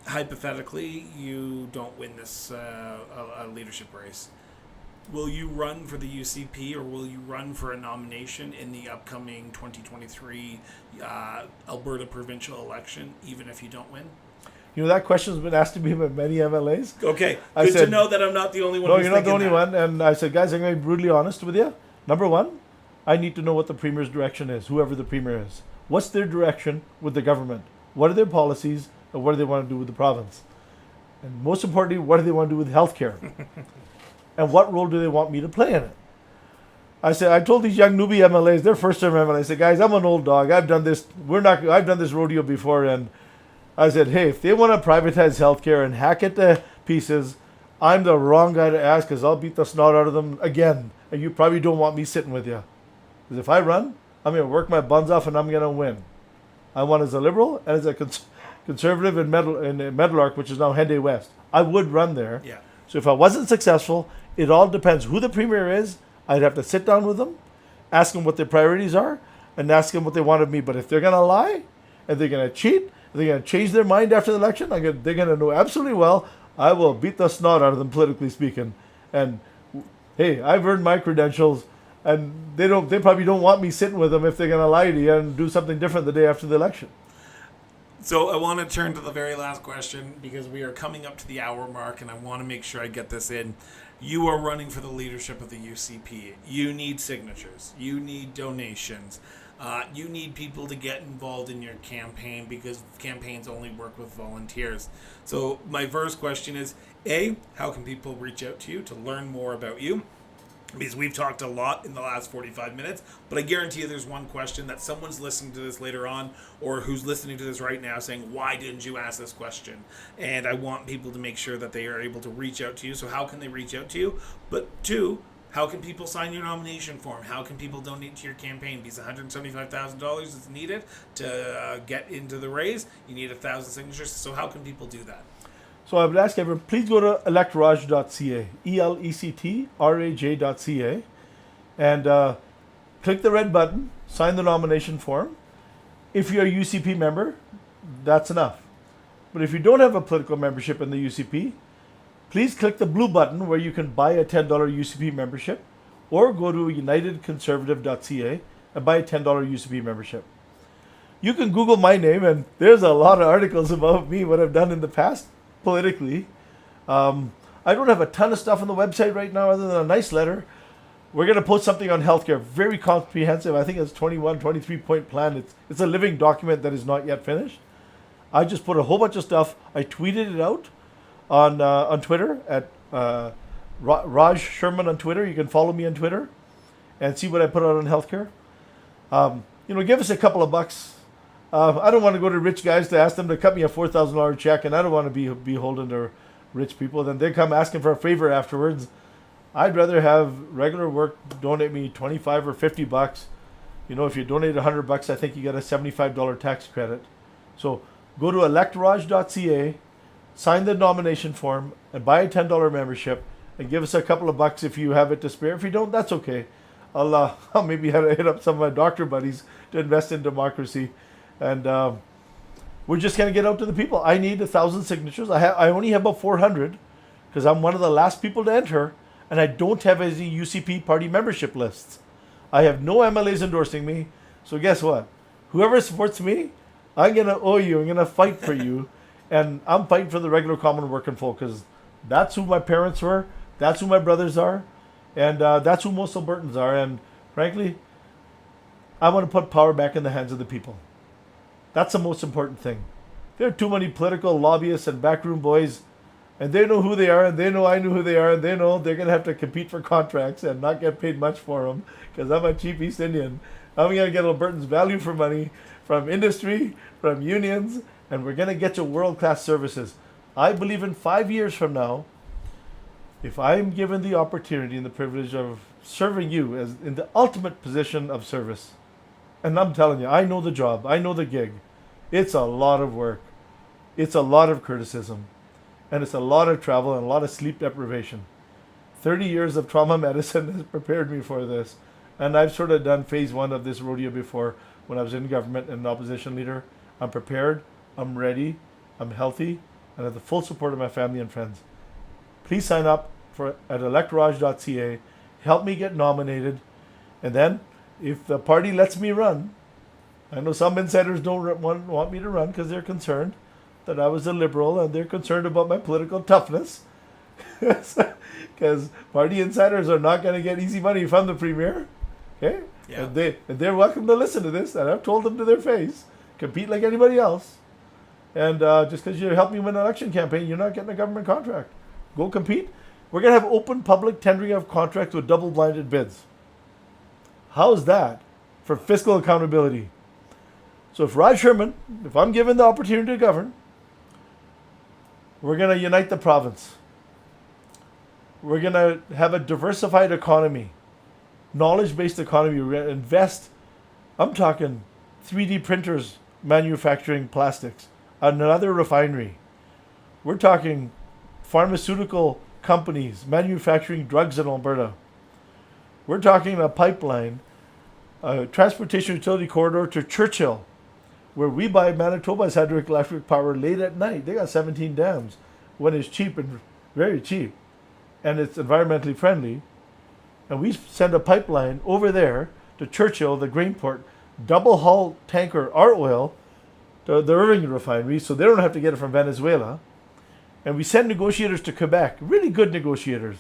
Hypothetically, you don't win this leadership race. Will you run for the UCP or will you run for a nomination in the upcoming 2023 Alberta provincial election, even if you don't win? You know, that question's been asked to me by many MLAs. Okay, I good said, to know that I'm not the only one. No, who's you're not the thinking only that. one. And I said, guys, I'm going to be brutally honest with you. Number one, I need to know what the Premier's direction is, whoever the Premier is. What's their direction with the government? What are their policies, and what do they want to do with the province? And most importantly, what do they want to do with healthcare? And what role do they want me to play in it? I said, I told these young newbie MLAs, they're first-term MLAs, I said, guys, I'm an old dog. I've done this. I've done this rodeo before, and I said, hey, if they want to privatize healthcare and hack it to pieces, I'm the wrong guy to ask because I'll beat the snot out of them again. And you probably don't want me sitting with you. Because if I run, I'm going to work my buns off and I'm going to win. I won as a Liberal and as a Conservative in Meadowlark, which is now Henday West. I would run there. Yeah. So if I wasn't successful, it all depends who the Premier is. I'd have to sit down with them, ask them what their priorities are, and ask them what they want of me. But if they're going to lie, and they're going to cheat, and they're going to change their mind after the election, they're going to know absolutely well I will beat the snot out of them, politically speaking. And hey, I've earned my credentials, and they probably don't want me sitting with them if they're going to lie to you and do something different the day after the election. So I want to turn to the very last question because we are coming up to the hour mark and I want to make sure I get this in. You are running for the leadership of the UCP. You need signatures. You need donations. You need people to get involved in your campaign because campaigns only work with volunteers. So my first question is, A, how can people reach out to you to learn more about you? Because we've talked a lot in the last 45 minutes, but I guarantee you there's one question that someone's listening to this later on or who's listening to this right now saying, why didn't you ask this question? And I want people to make sure that they are able to reach out to you. So how can they reach out to you? But two, how can people sign your nomination form? How can people donate to your campaign? Because $175,000 is needed to get into the race. You need 1,000 signatures. So how can people do that? So I would ask everyone, please go to electraj.ca, electraj.ca, and click the red button, sign the nomination form. If you're a UCP member, that's enough. But if you don't have a political membership in the UCP, please click the blue button where you can buy a $10 UCP membership, or go to unitedconservative.ca and buy a $10 UCP membership. You can Google my name, and there's a lot of articles about me, what I've done in the past. Politically. I don't have a ton of stuff on the website right now other than a nice letter. We're going to post something on healthcare, very comprehensive. I think it's 23 point plan. It's a living document that is not yet finished. I just put a whole bunch of stuff. I tweeted it out on Twitter at Raj Sherman on Twitter. You can follow me on Twitter and see what I put out on healthcare. Give us a couple of bucks. I don't want to go to rich guys to ask them to cut me a $4,000 check, and I don't want to be beholden to rich people. Then they come asking for a favor afterwards. I'd rather have regular work donate me 25 or 50 bucks. If you donate $100, I think you get a $75 tax credit. So go to electraj.ca, sign the nomination form, and buy a $10 membership, and give us a couple of bucks if you have it to spare. If you don't, that's okay. I'll maybe hit up some of my doctor buddies to invest in democracy. And we're just going to get out to the people. I need 1,000 signatures. I only have about 400 because I'm one of the last people to enter, and I don't have any UCP party membership lists. I have no MLAs endorsing me. So guess what? Whoever supports me, I'm going to owe you. I'm going to fight for you. And I'm fighting for the regular common working folk because that's who my parents were. That's who my brothers are. And that's who most Albertans are. And frankly, I want to put power back in the hands of the people. That's the most important thing. There are too many political lobbyists and backroom boys, and they know who they are, and they know I know who they are, and they know they're going to have to compete for contracts and not get paid much for them because I'm a cheap East Indian. I'm going to get Albertans value for money from industry, from unions, and we're going to get you world-class services. I believe in 5 years from now, if I'm given the opportunity and the privilege of serving you as in the ultimate position of service, and I'm telling you, I know the job, I know the gig. It's a lot of work. It's a lot of criticism. And it's a lot of travel and a lot of sleep deprivation. 30 years of trauma medicine has prepared me for this. And I've sort of done phase one of this rodeo before when I was in government and an opposition leader. I'm prepared, I'm ready, I'm healthy, and I have the full support of my family and friends. Please sign up at electrage.ca. Help me get nominated. And then, if the party lets me run, I know some insiders don't want me to run because they're concerned that I was a Liberal and they're concerned about my political toughness. Because party insiders are not going to get easy money from the Premier. Okay? Yeah. And they're welcome to listen to this. And I've told them to their face, compete like anybody else. And just because you help me win an election campaign, you're not getting a government contract. Go compete. We're going to have open public tendering of contracts with double-blinded bids. How's that for fiscal accountability? So if Raj Sherman, if I'm given the opportunity to govern, we're going to unite the province. We're going to have a diversified economy, knowledge-based economy. We're going to invest. I'm talking 3D printers manufacturing plastics, another refinery. We're talking pharmaceutical companies manufacturing drugs in Alberta. We're talking a pipeline, a transportation utility corridor to Churchill, where we buy Manitoba's hydroelectric power late at night. They got 17 dams when it's cheap and very cheap, and it's environmentally friendly. And we send a pipeline over there to Churchill, the grain port, double hull tanker our oil to the Irving refinery, so they don't have to get it from Venezuela. And we send negotiators to Quebec, really good negotiators.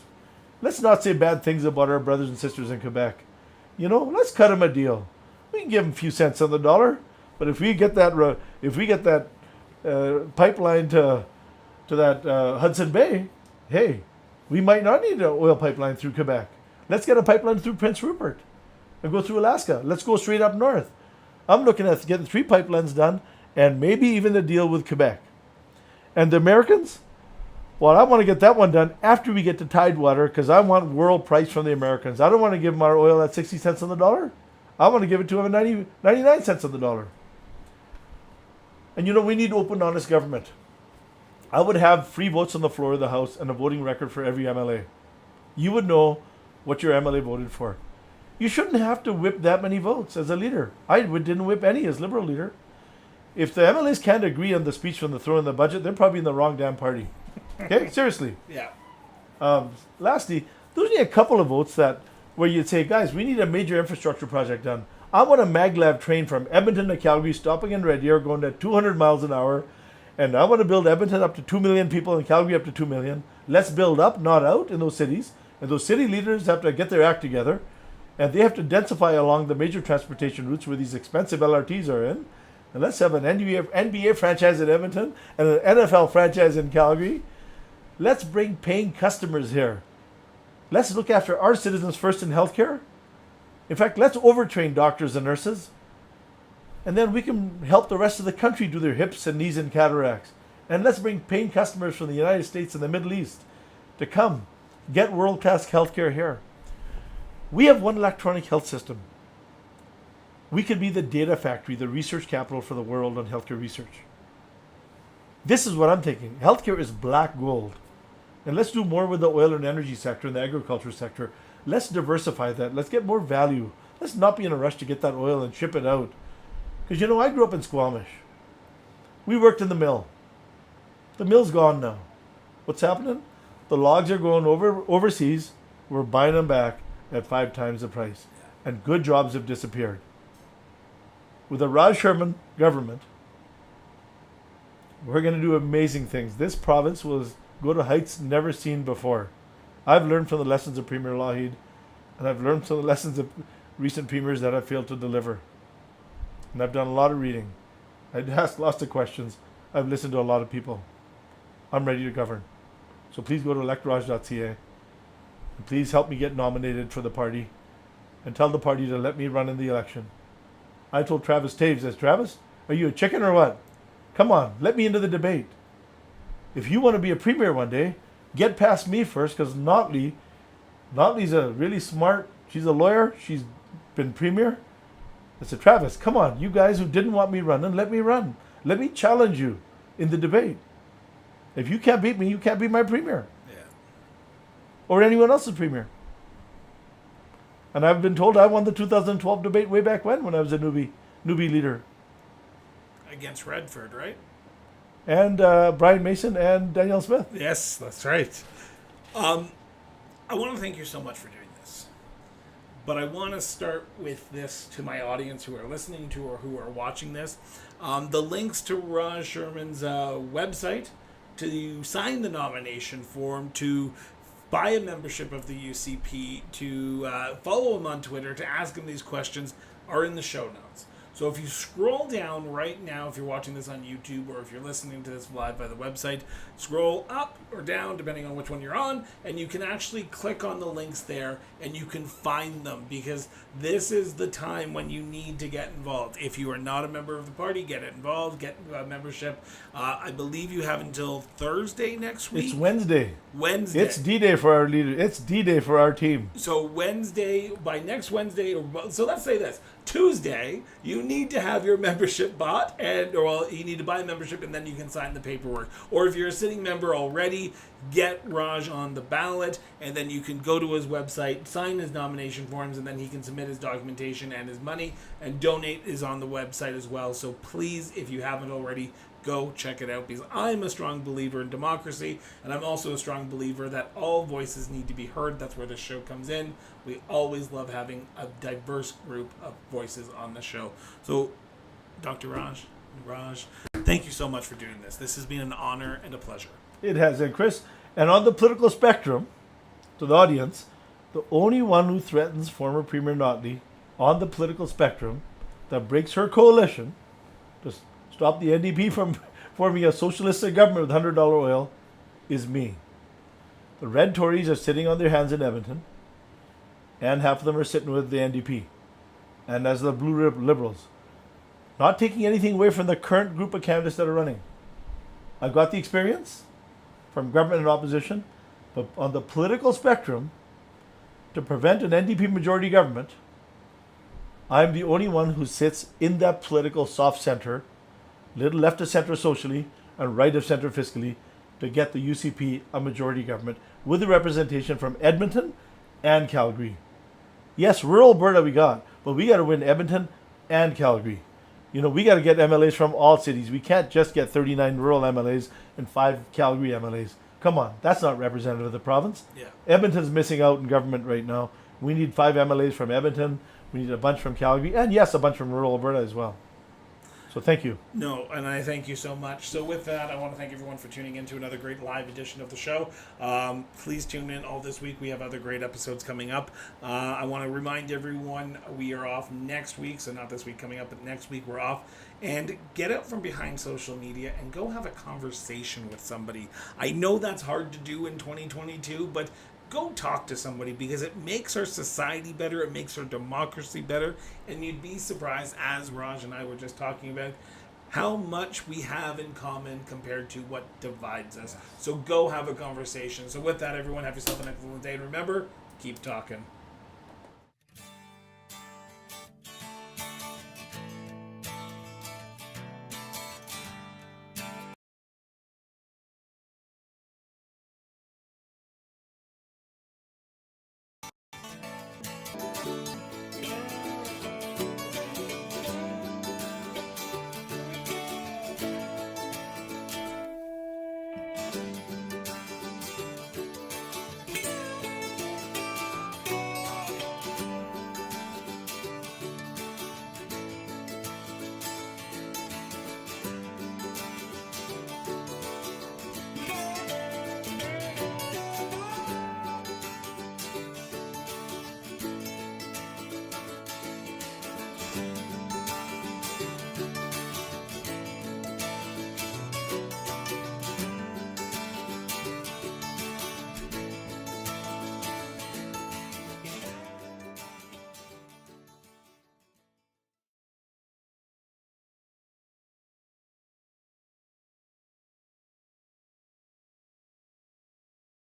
Let's not say bad things about our brothers and sisters in Quebec. You know, let's cut them a deal. We can give them a few cents on the dollar, but if we get that, pipeline to that Hudson Bay, hey, we might not need an oil pipeline through Quebec. Let's get a pipeline through Prince Rupert and go through Alaska. Let's go straight up north. I'm looking at getting 3 pipelines done and maybe even a deal with Quebec. And the Americans, well, I want to get that one done after we get to Tidewater because I want world price from the Americans. I don't want to give them our oil at 60 cents on the dollar. I want to give it to them at 99 cents on the dollar. And you know, we need open, honest government. I would have free votes on the floor of the House and a voting record for every MLA. You would know what your MLA voted for. You shouldn't have to whip that many votes as a leader. I didn't whip any as Liberal leader. If the MLAs can't agree on the speech from the throne and the budget, they're probably in the wrong damn party. Okay, seriously. Yeah. Lastly, there's only a couple of votes where you'd say, guys, we need a major infrastructure project done. I want a maglev train from Edmonton to Calgary, stopping in Red Deer, going at 200 miles an hour. And I want to build Edmonton up to 2 million people and Calgary up to 2 million. Let's build up, not out, in those cities. And those city leaders have to get their act together. And they have to densify along the major transportation routes where these expensive LRTs are in. And let's have an NBA franchise in Edmonton and an NFL franchise in Calgary. Let's bring paying customers here. Let's look after our citizens first in healthcare. In fact, let's overtrain doctors and nurses. And then we can help the rest of the country do their hips and knees and cataracts. And let's bring paying customers from the United States and the Middle East to come get world-class healthcare here. We have one electronic health system. We could be the data factory, the research capital for the world on healthcare research. This is what I'm thinking. Healthcare is black gold. And let's do more with the oil and energy sector and the agriculture sector. Let's diversify that. Let's get more value. Let's not be in a rush to get that oil and ship it out. Because, you know, I grew up in Squamish. We worked in the mill. The mill's gone now. What's happening? The logs are going overseas. We're buying them back at 5 times the price. And good jobs have disappeared. With a Raj Sherman government, we're going to do amazing things. This province will go to heights never seen before. I've learned from the lessons of Premier Lougheed, and I've learned from the lessons of recent premiers that I've failed to deliver. And I've done a lot of reading. I've asked lots of questions. I've listened to a lot of people. I'm ready to govern. So please go to electrage.ca and please help me get nominated for the party and tell the party to let me run in the election. I told Travis Taves, I said, Travis, are you a chicken or what? Come on, let me into the debate. If you want to be a premier one day, get past me first, because Notley's a really smart, she's a lawyer, she's been premier. I said, Travis, come on, you guys who didn't want me running, let me run. Let me challenge you in the debate. If you can't beat me, you can't be my premier. Yeah. Or anyone else's premier. And I've been told I won the 2012 debate way back when I was a newbie leader. Against Redford, right? And Brian Mason and Danielle Smith. Yes, that's right. I want to thank you so much for doing this. But I want to start with this to my audience who are listening to or who are watching this. The links to Raj Sherman's website, to sign the nomination form, to buy a membership of the UCP, to follow him on Twitter, to ask him these questions, are in the show notes. So if you scroll down right now, if you're watching this on YouTube or if you're listening to this live by the website, scroll up or down depending on which one you're on, and you can actually click on the links there and you can find them, because this is the time when you need to get involved. If you are not a member of the party, get involved, get a membership. I believe you have until Thursday next week. It's Wednesday. Wednesday. It's D-Day for our leader. It's D-Day for our team. So Wednesday, by next Wednesday, so let's say this, Tuesday, you need to have your membership bought, you need to buy a membership and then you can sign the paperwork. Or if you're a sitting member already, get Raj on the ballot, and then you can go to his website, sign his nomination forms, and then he can submit his documentation and his money, and donate is on the website as well. So please, if you haven't already, go check it out, because I'm a strong believer in democracy, and I'm also a strong believer that all voices need to be heard. That's where this show comes in. We always love having a diverse group of voices on the show. So, Dr. Raj, thank you so much for doing this. This has been an honor and a pleasure. It has, and Chris, and on the political spectrum, to the audience, the only one who threatens former Premier Notley on the political spectrum that breaks her coalition to stop the NDP from forming a socialistic government with $100 oil is me. The red Tories are sitting on their hands in Edmonton, and half of them are sitting with the NDP, and as the blue Liberals. Not taking anything away from the current group of candidates that are running. I've got the experience from government and opposition, but on the political spectrum, to prevent an NDP majority government, I'm the only one who sits in that political soft center, little left of center socially and right of center fiscally, to get the UCP a majority government with the representation from Edmonton and Calgary. Yes, rural Alberta we got, but we got to win Edmonton and Calgary. We got to get MLAs from all cities. We can't just get 39 rural MLAs and 5 Calgary MLAs. Come on, that's not representative of the province. Yeah. Edmonton's missing out in government right now. We need 5 MLAs from Edmonton. We need a bunch from Calgary, and yes, a bunch from rural Alberta as well. So thank you. No, and I thank you so much. So with that, I want to thank everyone for tuning in to another great live edition of the show. Please tune in all this week. We have other great episodes coming up. I want to remind everyone we are off next week. So not this week coming up, but next week we're off. And get out from behind social media and go have a conversation with somebody. I know that's hard to do in 2022, but go talk to somebody, because it makes our society better, it makes our democracy better, and you'd be surprised, as Raj and I were just talking about, how much we have in common compared to what divides us. So go have a conversation. So with that, everyone, have yourself an excellent day, and remember, keep talking.